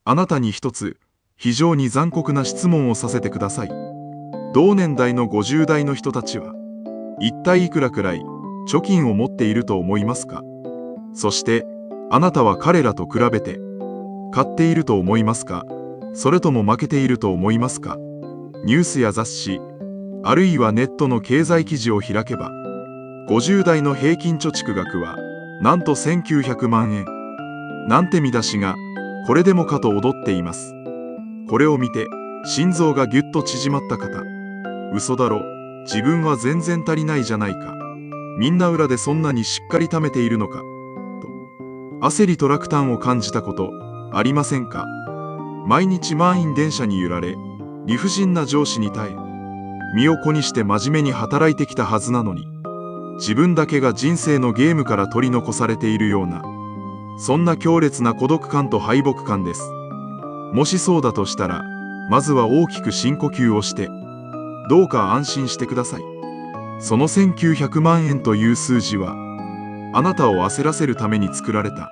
あなたに一つ、非常に残酷な質問をさせてください。同年代の50代の人たちは、一体いくらくらい貯金を持っていると思いますか？そして、あなたは彼らと比べて、買っていると思いますか？それとも負けていると思いますか？ニュースや雑誌、あるいはネットの経済記事を開けば、50代の平均貯蓄額は、なんと1900万円。なんて見出しが、これでもかと踊っています。これを見て、心臓がぎゅっと縮まった方。嘘だろ、自分は全然足りないじゃないか。みんな裏でそんなにしっかり貯めているのか。と、焦りと落胆を感じたこと、ありませんか？毎日満員電車に揺られ、理不尽な上司に耐え、身を粉にして真面目に働いてきたはずなのに、自分だけが人生のゲームから取り残されているような、そんな強烈な孤独感と敗北感です。もしそうだとしたら、まずは大きく深呼吸をして、どうか安心してください。その1900万円という数字は、あなたを焦らせるために作られた、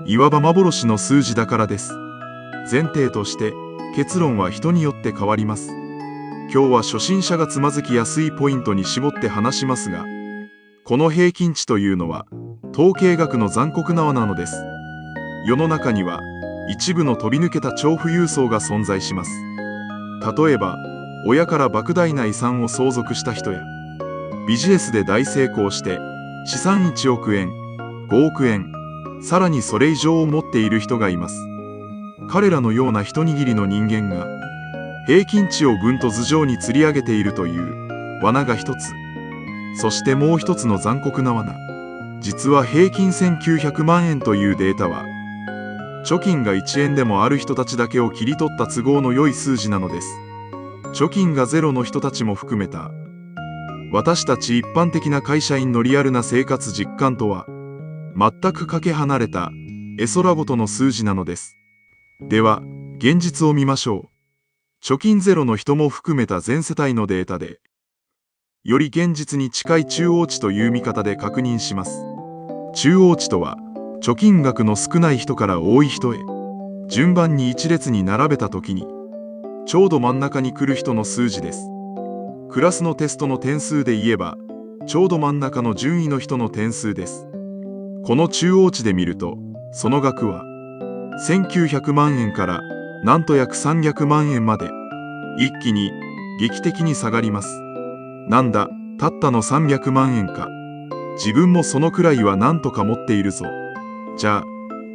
いわば幻の数字だからです。前提として、結論は人によって変わります。今日は初心者がつまずきやすいポイントに絞って話しますが、この平均値というのは、統計学の残酷な罠なのです。世の中には、一部の飛び抜けた超富裕層が存在します。例えば、親から莫大な遺産を相続した人や、ビジネスで大成功して、資産1億円、5億円、さらにそれ以上を持っている人がいます。彼らのような一握りの人間が、平均値をぐんと頭上に吊り上げているという罠が一つ。そしてもう一つの残酷な罠。実は平均1900万円というデータは、貯金が1円でもある人たちだけを切り取った都合の良い数字なのです。貯金がゼロの人たちも含めた、私たち一般的な会社員のリアルな生活実感とは、全くかけ離れた絵空事の数字なのです。では、現実を見ましょう。貯金ゼロの人も含めた全世帯のデータで、より現実に近い中央値という見方で確認します。中央値とは、貯金額の少ない人から多い人へ、順番に一列に並べたときに、ちょうど真ん中に来る人の数字です。クラスのテストの点数で言えば、ちょうど真ん中の順位の人の点数です。この中央値で見ると、その額は、1900万円からなんと約300万円まで、一気に劇的に下がります。なんだ、たったの300万円か。自分もそのくらいはなんとか持っているぞ。じゃあ、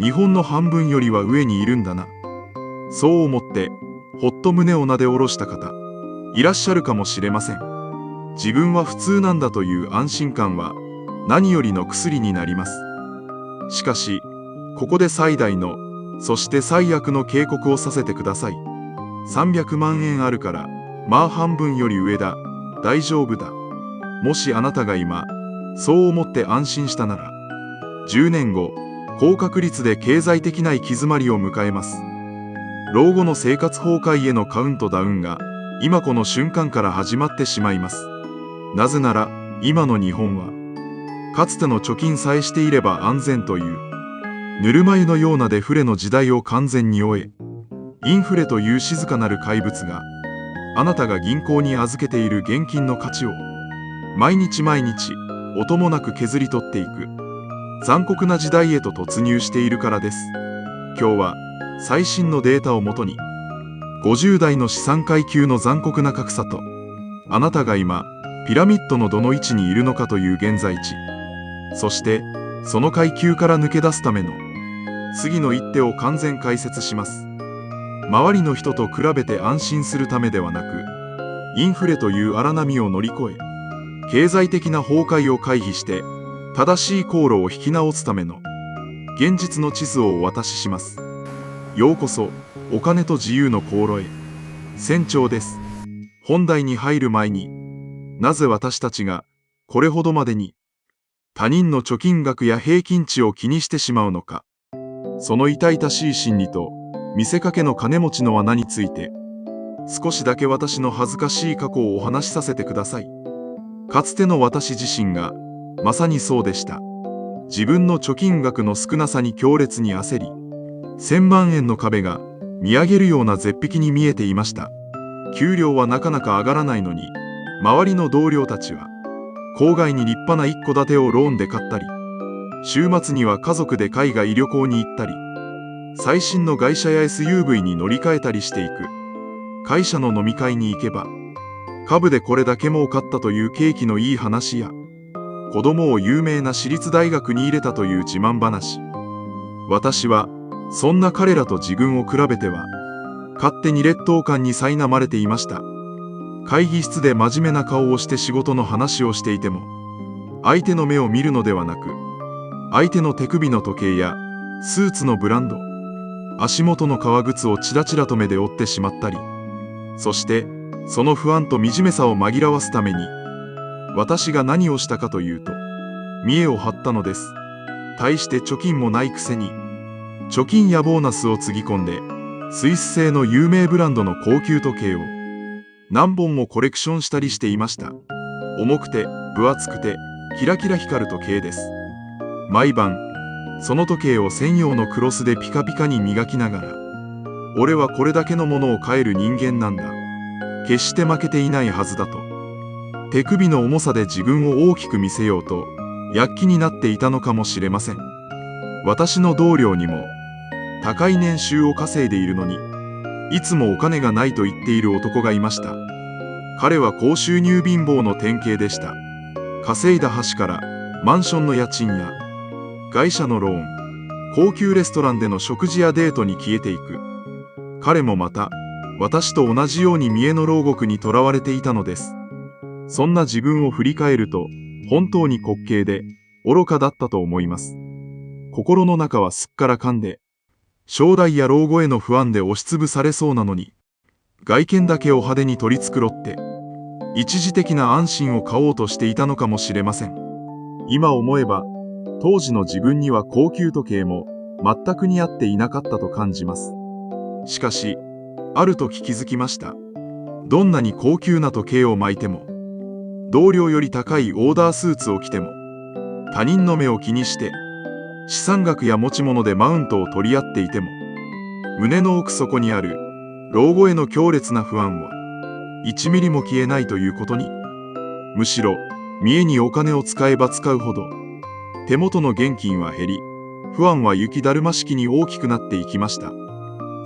日本の半分よりは上にいるんだな。そう思って、ほっと胸をなで下ろした方、いらっしゃるかもしれません。自分は普通なんだという安心感は、何よりの薬になります。しかし、ここで最大の、そして最悪の警告をさせてください。300万円あるから、まあ半分より上だ。大丈夫だ。もしあなたが今、そう思って安心したなら、10年後、高確率で経済的な行き詰まりを迎えます。老後の生活崩壊へのカウントダウンが、今この瞬間から始まってしまいます。なぜなら、今の日本は、かつての貯金さえしていれば安全という、ぬるま湯のようなデフレの時代を完全に終え、インフレという静かなる怪物が、あなたが銀行に預けている現金の価値を、毎日毎日、音もなく削り取っていく、残酷な時代へと突入しているからです。今日は、最新のデータをもとに、50代の資産階級の残酷な格差と、あなたが今、ピラミッドのどの位置にいるのかという現在地、そして、その階級から抜け出すための、次の一手を完全解説します。周りの人と比べて安心するためではなく、インフレという荒波を乗り越え、経済的な崩壊を回避して、正しい航路を引き直すための、現実の地図をお渡しします。ようこそ、お金と自由の航路へ。船長です。本題に入る前に、なぜ私たちが、これほどまでに、他人の貯金額や平均値を気にしてしまうのか。その痛々しい心理と、見せかけの金持ちの罠について、少しだけ私の恥ずかしい過去をお話しさせてください。かつての私自身が、まさにそうでした。自分の貯金額の少なさに強烈に焦り、1000万円の壁が見上げるような絶壁に見えていました。給料はなかなか上がらないのに、周りの同僚たちは、郊外に立派な一戸建てをローンで買ったり、週末には家族で海外旅行に行ったり、最新の外車や SUV に乗り換えたりしていく。会社の飲み会に行けば、株でこれだけ儲かったという景気のいい話や、子供を有名な私立大学に入れたという自慢話。私は、そんな彼らと自分を比べては、勝手に劣等感に苛まれていました。会議室で真面目な顔をして仕事の話をしていても、相手の目を見るのではなく、相手の手首の時計や、スーツのブランド、足元の革靴をチラチラと目で追ってしまったり、そして、その不安と惨めさを紛らわすために、私が何をしたかというと、見栄を張ったのです。大して貯金もないくせに、貯金やボーナスをつぎ込んで、スイス製の有名ブランドの高級時計を何本もコレクションしたりしていました。重くて、分厚くて、キラキラ光る時計です。毎晩、その時計を専用のクロスでピカピカに磨きながら、俺はこれだけのものを買える人間なんだ。決して負けていないはずだと。手首の重さで自分を大きく見せようと、躍起になっていたのかもしれません。私の同僚にも、高い年収を稼いでいるのに、いつもお金がないと言っている男がいました。彼は高収入貧乏の典型でした。稼いだ端からマンションの家賃や外車のローン、高級レストランでの食事やデートに消えていく。彼もまた私と同じように見栄の牢獄に囚われていたのです。そんな自分を振り返ると本当に滑稽で愚かだったと思います。心の中はすっからかんで、将来や老後への不安で押しつぶされそうなのに、外見だけを派手に取り繕って、一時的な安心を買おうとしていたのかもしれません。今思えば、当時の自分には高級時計も全く似合っていなかったと感じます。しかし、ある時気づきました。どんなに高級な時計を巻いても、同僚より高いオーダースーツを着ても、他人の目を気にして、資産額や持ち物でマウントを取り合っていても、胸の奥底にある老後への強烈な不安は1ミリも消えないということに、むしろ見栄にお金を使えば使うほど手元の現金は減り、不安は雪だるま式に大きくなっていきました。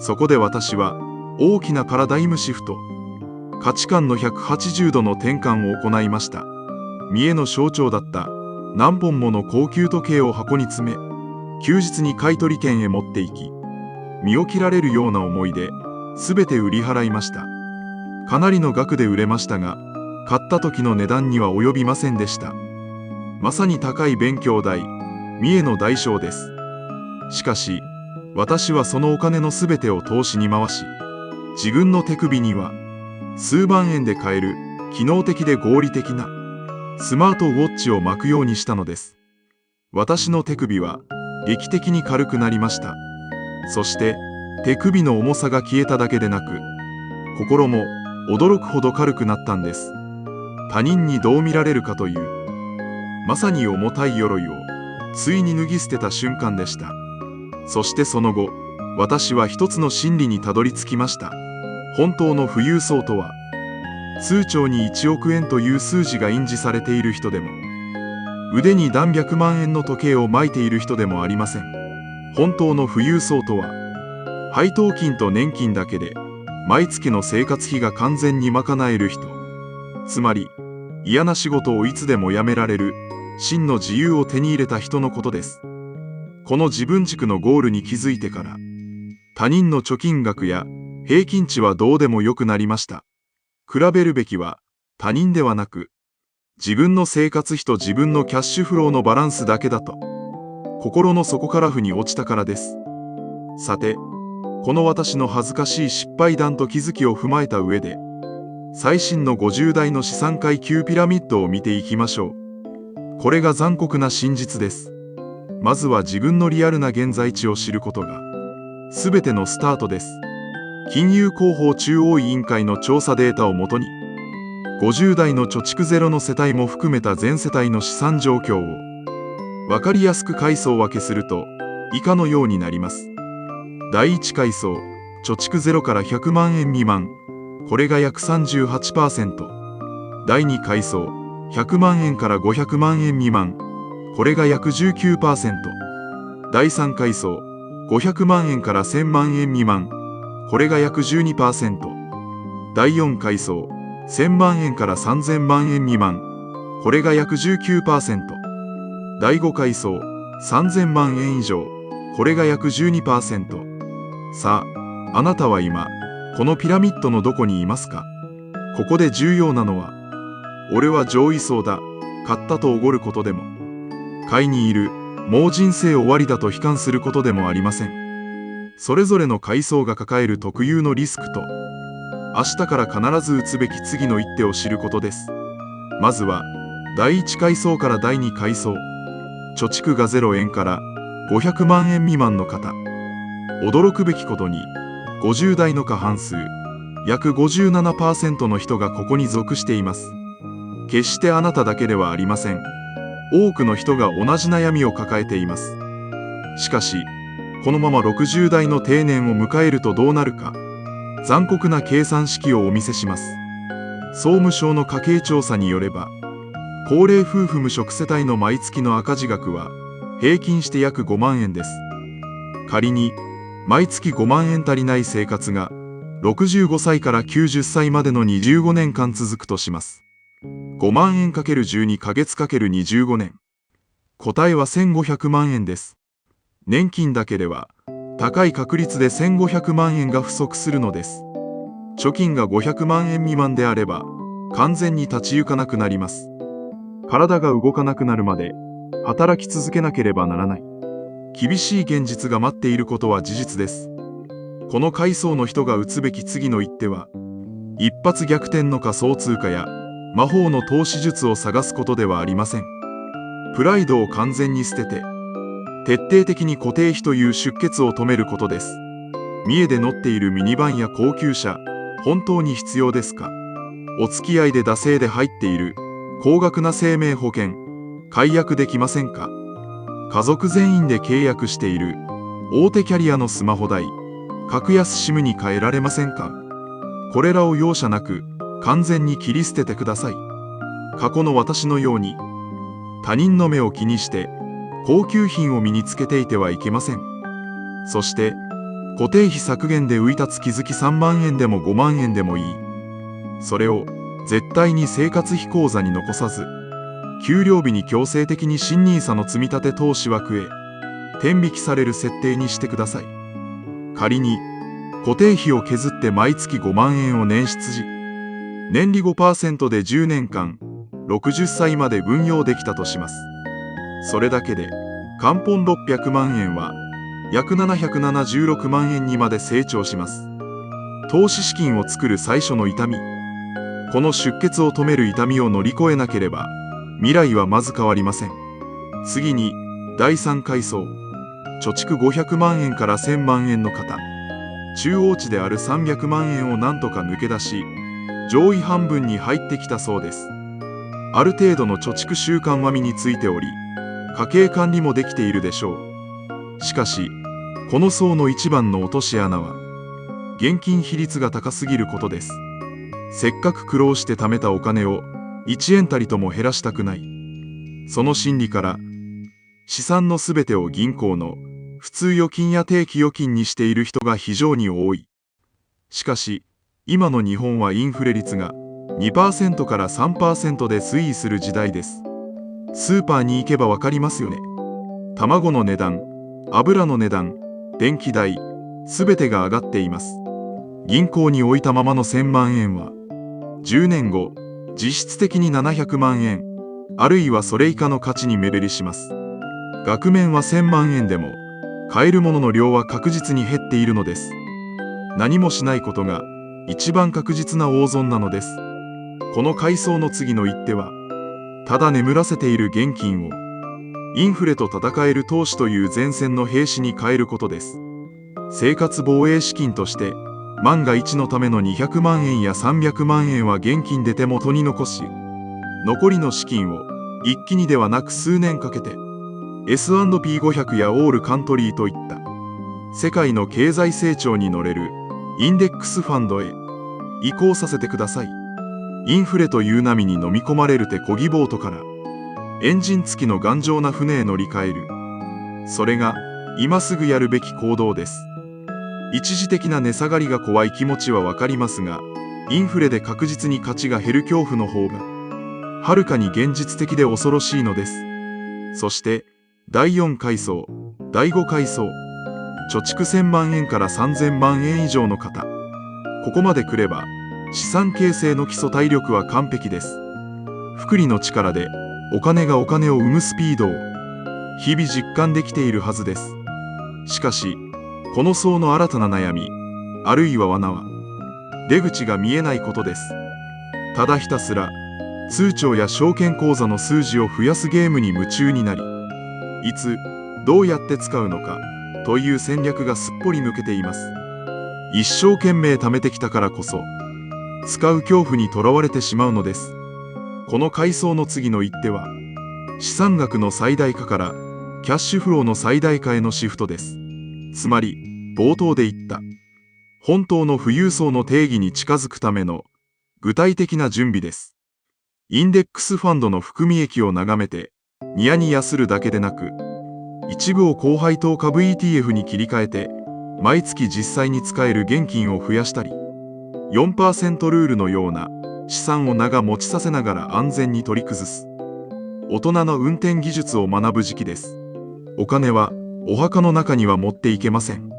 そこで私は大きなパラダイムシフト、価値観の180度の転換を行いました。見栄の象徴だった何本もの高級時計を箱に詰め、休日に買取店へ持って行き、身を切られるような思いで全て売り払いました。かなりの額で売れましたが、買った時の値段には及びませんでした。まさに高い勉強代、見栄の代償です。しかし、私はそのお金の全てを投資に回し、自分の手首には数万円で買える機能的で合理的なスマートウォッチを巻くようにしたのです。私の手首は劇的に軽くなりました。そして手首の重さが消えただけでなく、心も驚くほど軽くなったんです。他人にどう見られるかという、まさに重たい鎧をついに脱ぎ捨てた瞬間でした。そしてその後、私は一つの真理にたどり着きました。本当の富裕層とは、通帳に1億円という数字が印字されている人でも、腕に何百万円の時計を巻いている人でもありません。本当の富裕層とは、配当金と年金だけで毎月の生活費が完全に賄える人。つまり、嫌な仕事をいつでも辞められる真の自由を手に入れた人のことです。この自分軸のゴールに気づいてから、他人の貯金額や平均値はどうでもよくなりました。比べるべきは他人ではなく、自分の生活費と自分のキャッシュフローのバランスだけだと、心の底から腑に落ちたからです。さて、この私の恥ずかしい失敗談と気づきを踏まえた上で、最新の50代の資産階級ピラミッドを見ていきましょう。これが残酷な真実です。まずは自分のリアルな現在地を知ることが、全てのスタートです。金融広報中央委員会の調査データをもとに、50代の貯蓄ゼロの世帯も含めた全世帯の資産状況を、わかりやすく階層分けすると、以下のようになります。第1階層、貯蓄0から100万円未満、これが約 38%。第2階層、100万円から500万円未満、これが約 19%。第3階層、500万円から1000万円未満、これが約 12%。第4階層、1000万円から3000万円未満、これが約 19%。第5階層、3000万円以上、これが約 12%。さあ、あなたは今、このピラミッドのどこにいますか？ここで重要なのは、俺は上位層だ、買ったとおごることでも、下位にいる、もう人生終わりだと悲観することでもありません。それぞれの階層が抱える特有のリスクと、明日から必ず打つべき次の一手を知ることです。まずは、第1階層から第2階層、貯蓄が0円から500万円未満の方。驚くべきことに、50代の過半数、約 57% の人がここに属しています。決してあなただけではありません。多くの人が同じ悩みを抱えています。しかし、このまま60代の定年を迎えるとどうなるか、残酷な計算式をお見せします。総務省の家計調査によれば、高齢夫婦無職世帯の毎月の赤字額は平均して約5万円です。仮に毎月5万円足りない生活が65歳から90歳までの25年間続くとします。5万円 ×12 ヶ月 ×25 年。答えは1500万円です。年金だけでは高い確率で1500万円が不足するのです。貯金が500万円未満であれば完全に立ち行かなくなります。体が動かなくなるまで働き続けなければならない。厳しい現実が待っていることは事実です。この階層の人が打つべき次の一手は、一発逆転の仮想通貨や魔法の投資術を探すことではありません。プライドを完全に捨てて、徹底的に固定費という出血を止めることです。三重で乗っているミニバンや高級車、本当に必要ですか？お付き合いで惰性で入っている高額な生命保険、解約できませんか？家族全員で契約している大手キャリアのスマホ代、格安 SIM に変えられませんか？これらを容赦なく完全に切り捨ててください。過去の私のように他人の目を気にして高級品を身につけていてはいけません。そして固定費削減で浮いた月々3万円でも5万円でもいい。それを絶対に生活費口座に残さず、給料日に強制的に新NISAの積立投資枠へ天引きされる設定にしてください。仮に固定費を削って毎月5万円を捻出時、年利 5% で10年間60歳まで運用できたとします。それだけで元本600万円は約776万円にまで成長します。投資資金を作る最初の痛み、この出血を止める痛みを乗り越えなければ未来はまず変わりません。次に第3階層、貯蓄500万円から1000万円の方。中央値である300万円を何とか抜け出し、上位半分に入ってきたそうです。ある程度の貯蓄習慣は身についており、家計管理もできているでしょう。しかし、この層の一番の落とし穴は、現金比率が高すぎることです。せっかく苦労して貯めたお金を1円たりとも減らしたくない。その心理から、資産のすべてを銀行の普通預金や定期預金にしている人が非常に多い。しかし、今の日本はインフレ率が 2% から 3% で推移する時代です。スーパーに行けばわかりますよね。卵の値段、油の値段、電気代、すべてが上がっています。銀行に置いたままの1000万円は、10年後、実質的に700万円、あるいはそれ以下の価値に目減りします。額面は1000万円でも、買えるものの量は確実に減っているのです。何もしないことが一番確実な大損なのです。この階層の次の一手は、ただ眠らせている現金を、インフレと戦える投資という前線の兵士に変えることです。生活防衛資金として、万が一のための200万円や300万円は現金で手元に残し、残りの資金を一気にではなく数年かけて、S&P500 やオールカントリーといった世界の経済成長に乗れるインデックスファンドへ移行させてください。インフレという波に飲み込まれる手漕ぎボートからエンジン付きの頑丈な船へ乗り換える。それが今すぐやるべき行動です。一時的な値下がりが怖い気持ちはわかりますが、インフレで確実に価値が減る恐怖の方がはるかに現実的で恐ろしいのです。そして第4階層、第5階層、貯蓄1000万円から3000万円以上の方、ここまで来れば資産形成の基礎体力は完璧です。複利の力でお金がお金を生むスピードを日々実感できているはずです。しかしこの層の新たな悩み、あるいは罠は出口が見えないことです。ただひたすら通帳や証券口座の数字を増やすゲームに夢中になり、いつどうやって使うのかという戦略がすっぽり抜けています。一生懸命貯めてきたからこそ使う恐怖にとらわれてしまうのです。この階層の次の一手は資産額の最大化からキャッシュフローの最大化へのシフトです。つまり冒頭で言った本当の富裕層の定義に近づくための具体的な準備です。インデックスファンドの含み益を眺めてニヤニヤするだけでなく、一部を高配当株 ETF に切り替えて毎月実際に使える現金を増やしたり、4% ルールのような資産を長持ちさせながら安全に取り崩す大人の運転技術を学ぶ時期です。お金はお墓の中には持っていけません。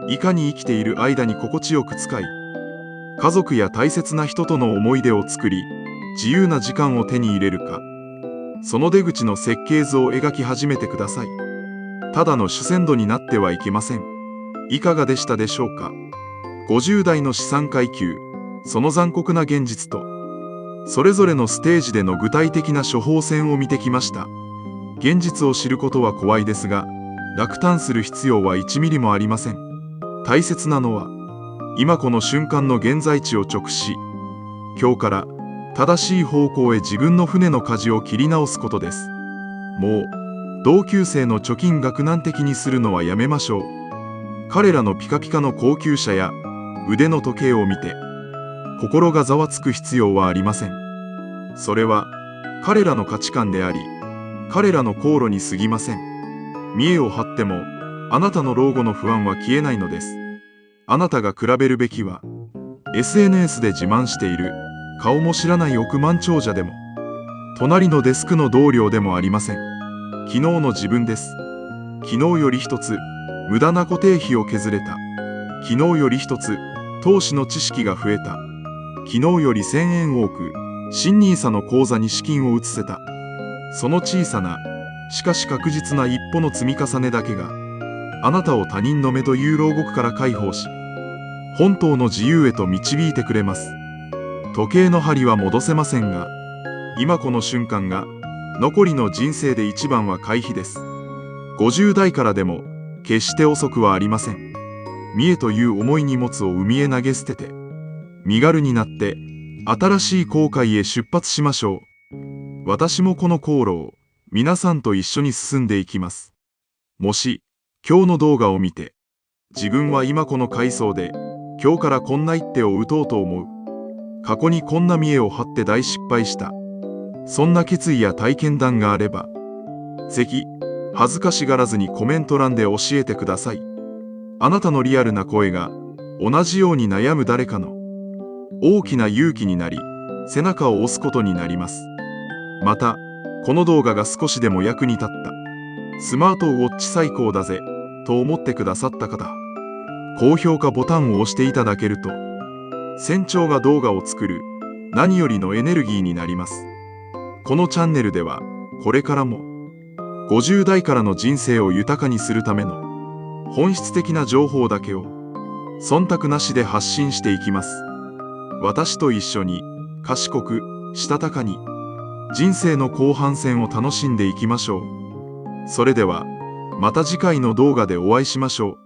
いかに生きている間に心地よく使い、家族や大切な人との思い出を作り、自由な時間を手に入れるか、その出口の設計図を描き始めてください。ただの主戦度になってはいけません。いかがでしたでしょうか。50代の資産階級、その残酷な現実と、それぞれのステージでの具体的な処方箋を見てきました。現実を知ることは怖いですが、落胆する必要は1ミリもありません。大切なのは、今この瞬間の現在地を直視し、今日から正しい方向へ自分の船の舵を切り直すことです。もう、同級生の貯金額難的にするのはやめましょう。彼らのピカピカの高級車や腕の時計を見て、心がざわつく必要はありません。それは彼らの価値観であり、彼らの航路に過ぎません。見栄を張っても、あなたの老後の不安は消えないのです。あなたが比べるべきは、SNS で自慢している顔も知らない億万長者でも、隣のデスクの同僚でもありません。昨日の自分です。昨日より一つ無駄な固定費を削れた。昨日より一つ投資の知識が増えた。昨日より1000円多く新NISAの口座に資金を移せた。その小さな、しかし確実な一歩の積み重ねだけが、あなたを他人の目という牢獄から解放し、本当の自由へと導いてくれます。時計の針は戻せませんが、今この瞬間が残りの人生で一番は回避です。50代からでも決して遅くはありません。見栄という重い荷物を海へ投げ捨てて、身軽になって新しい航海へ出発しましょう。私もこの航路を皆さんと一緒に進んでいきます。もし今日の動画を見て、自分は今この階層で今日からこんな一手を打とうと思う。過去にこんな見栄を張って大失敗した。そんな決意や体験談があれば、ぜひ恥ずかしがらずにコメント欄で教えてください。あなたのリアルな声が同じように悩む誰かの大きな勇気になり、背中を押すことになります。また、この動画が少しでも役に立った。スマートウォッチ最高だぜと思ってくださった方、高評価ボタンを押していただけると、船長が動画を作る何よりのエネルギーになります。このチャンネルでは、これからも50代からの人生を豊かにするための本質的な情報だけを忖度なしで発信していきます。私と一緒に賢く、したたかに人生の後半戦を楽しんでいきましょう。それではまた次回の動画でお会いしましょう。